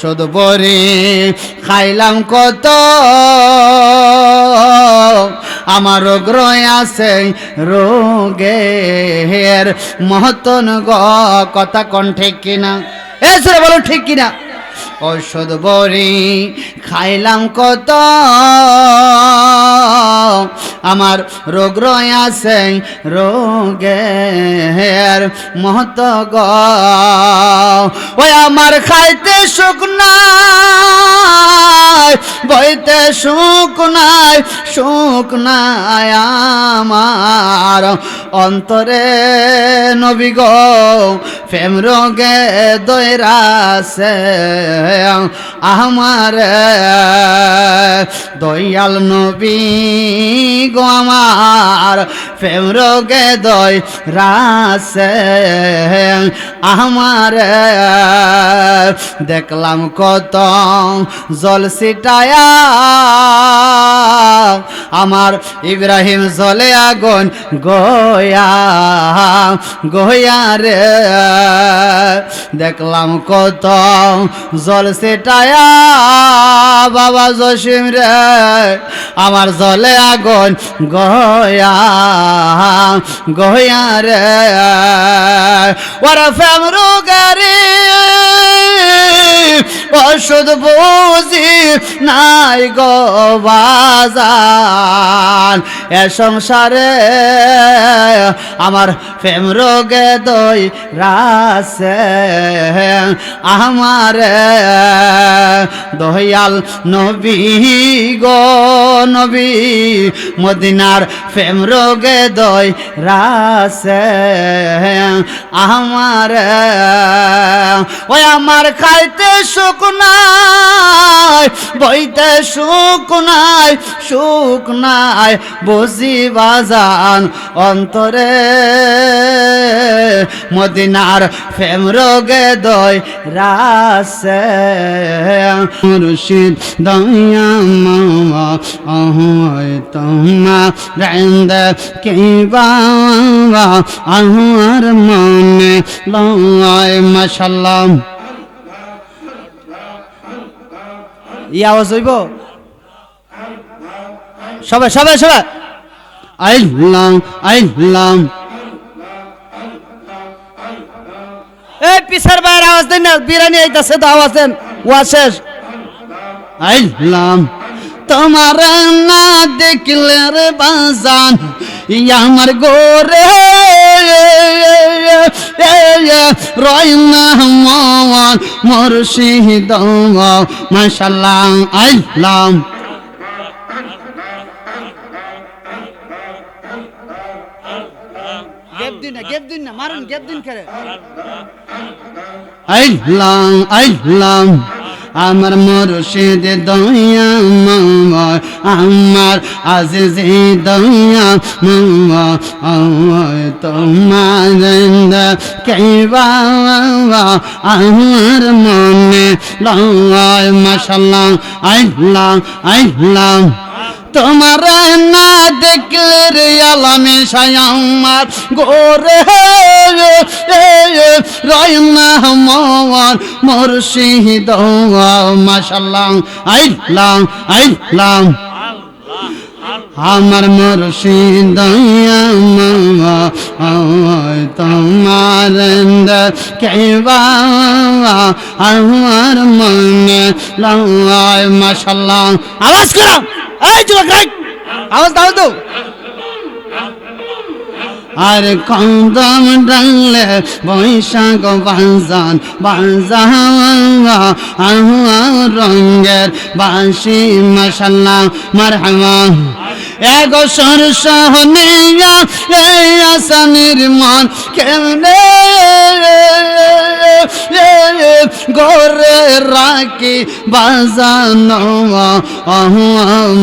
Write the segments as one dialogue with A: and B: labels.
A: ঔষধ বড়ি খাইলাম কত, আমার রোগ আছে রোগের মহতন গ কথা কোন ঠিক কিনা? এসে বলো ঠিক কিনা? ঔষধ বড়ি খাইলাম কত, আমার রোগ আছে রোগের মহত গ। ওই আমার খাইতে সুখ নাই, বইতে সুখ নাই, সুখ নাই আমার অন্তরে নবী গো, প্রেম রোগে দৈরাছে আমার দয়াল নবী গো, আমার প্রেম রোগে দৈরাছে আমার। দেখলাম কত জল ছিটায়া, আমার ইব্রাহিম জলে আগুন গয়া গয়া রে। দেখলাম কত জল ছিটায়া বাবা জসিম রে, আমার জলে আগুন গয়া গয়া রে। ওরা ফেম রোগারি ওষুধ বুঝি নাই গো বাজান, এ সংসারে আমার প্রেম রোগে দই রাসে আমার দয়াল নবী গো, নবী মদিনার প্রেম রোগে দই রাসে আমার। ওই আমার খাইতে সুখ নাই, বইতে সুখ নাই, সুখ নাই বুঝি বাজান অন্তরে মদিনার প্রেম রোগে দই রাসে। মুর্শিদ দয়া মাওয়া আহয় তোমা রেন্দ কি বাবা আমার মনে লয়। মাশাআল্লাহ, আওয়াজ হইব সবাই সবাই সবাই আইলাম আইলাম। এই পিছার বাইরে আওয়াজ দেন না, বিরানি আইতাছে তো আওয়াজ দেন। ওয়াজ শেষ। আইলাম তোমার না দেখলে রে বাজান আমার গোরে রয়না মন মুর্শিদ মাশাআল্লাহ। আইলাম গেপ দিন না, গেপ দিন না, মারুন গেপ দিন করে। আইলাম আইলাম আমার মুর্শিদ দয়া মাওয়া আমার আজিজ দয়া মাওয়া তোমার কেবা আমার মনে লয়। মাশাআল্লাহ। আইলাম আইলাম তোমার না দেখলে রে আলামে আমার গোরে রয়না মন মুর্শিদ মাশাআল্লাহ। আইলাম আইলাম আমার মুর্শিদ তোমার কেবা আমার মনে লয়। মাশাআল্লাহ। আওয়াজ করো, এই যুবক আওয়াজ দাও তো। আর কদম ডালে বৈশাখ বাজান বাজান রঙের বাঁশি মাশাআল্লাহ মারহাবা। এগো সরসহনিয়া এই আসামির মন কেমনে গোরে রাখি বাজানো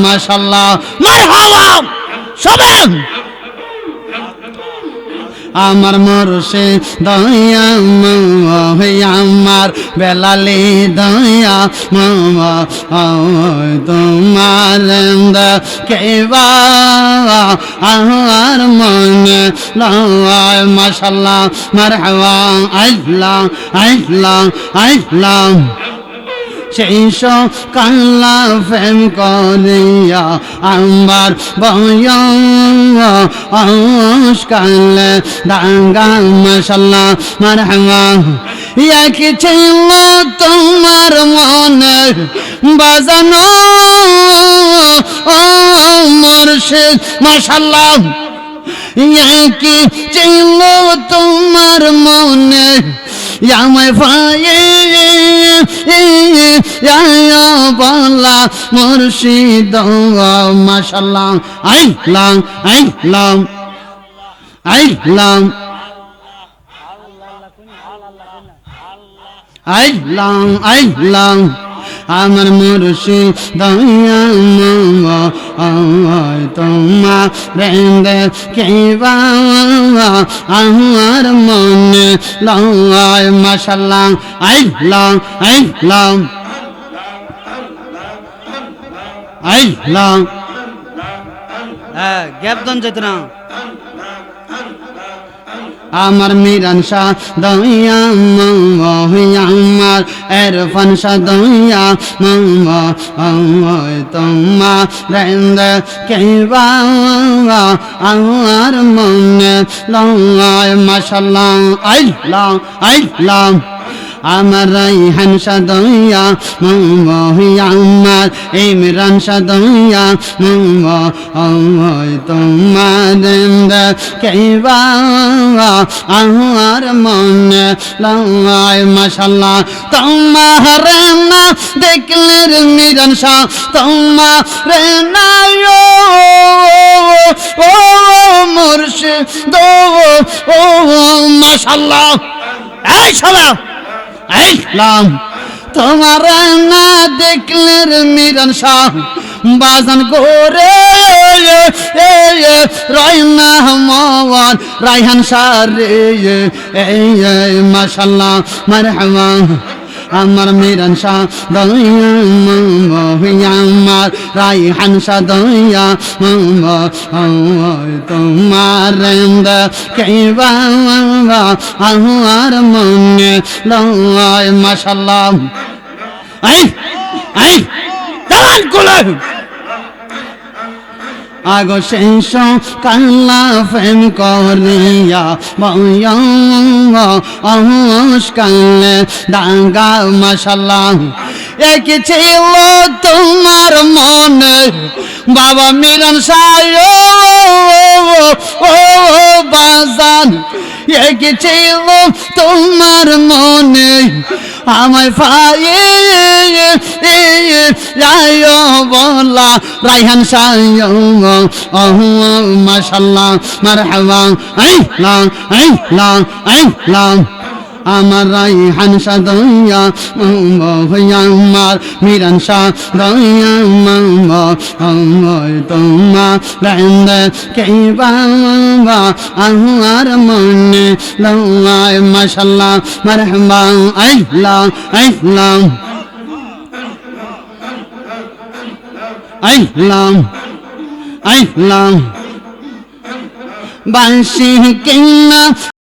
A: মাশাআল্লাহ মারহাবা। সবাই আমার মুর্শিদ দয়া আমার বেলালি দয়া তোমার কেবা আমার মনে লয়। মাশাআল্লাহ মারহাবা। আইলাম আইলাম আইলাম শেষ কাল্লা ফেম করিয়া আমার বয়স কালে দাঙ্গা মাশাল্লাহ মারহামা কি ছিল তোমার মনে বাজানো মুর্শিদ মাশাল্লাহ কি ছিল তোমার মনে আমায় ভাইয়ে বলা মুর্শিদ মাশাল্লাহ আইলাম আইলাম আইলাম আইলাম আইলাম আমার মুর্শিদ দয়া তোমা রেন্দে কেবা আমার মনে লয় মাশাল্লাহ আইলাম আইলাম আইলাম গ্যাপ দন যেত না আমার মিরান শাহ দয়া আমার এরফান শাহ দয়া তোমা রেন্দ কেবা আমার মনে লয় মাশাল্লাহ আইলাম আইলাম আমার রাইহান সাদয়া আমার ইমরান সাদয়া তোমার কেবা আমার মনে লয় মাশাল্লাহ তোমার না দেখলে মিরান শাহ তোমার না ও মুর্শিদ ও মাশাল্লাহ এই শালা আইলাম তোমার না দেখলে মিরান শাহ বাজান করে রায়না মওয়ান রায়হান শাহ রে মাশাল্লাহ মারহাবা আমার মিরান শাহ দয়া আমার রায়হান শাহ দয়া তোমার কেবা আমার মনে লয় মাশাল্লাহ আই আই তালান কোলে আগো শেষ কাল্লা ফেম করিয়া বয়স কালে দাঙ্গা মাশাল্লাহ কি ছিল তোমার মনে বাবা মিরান শাহ ও বাজান কি ছিল তোমার মনে আমায় ফায়ে বলা রায়হান শাহ মাশাল্লাহ মারহাবা আইলাম আইলাম আইলাম আমার রায়হান শাহ দয়া আমার মিরান শাহ দয়া তোমার রেন্দ কেবা আমার মনে লয় মাশাল্লাহ মারহাবা আইলাম আইলাম আইলাম আইলাম বাঁশি কিনা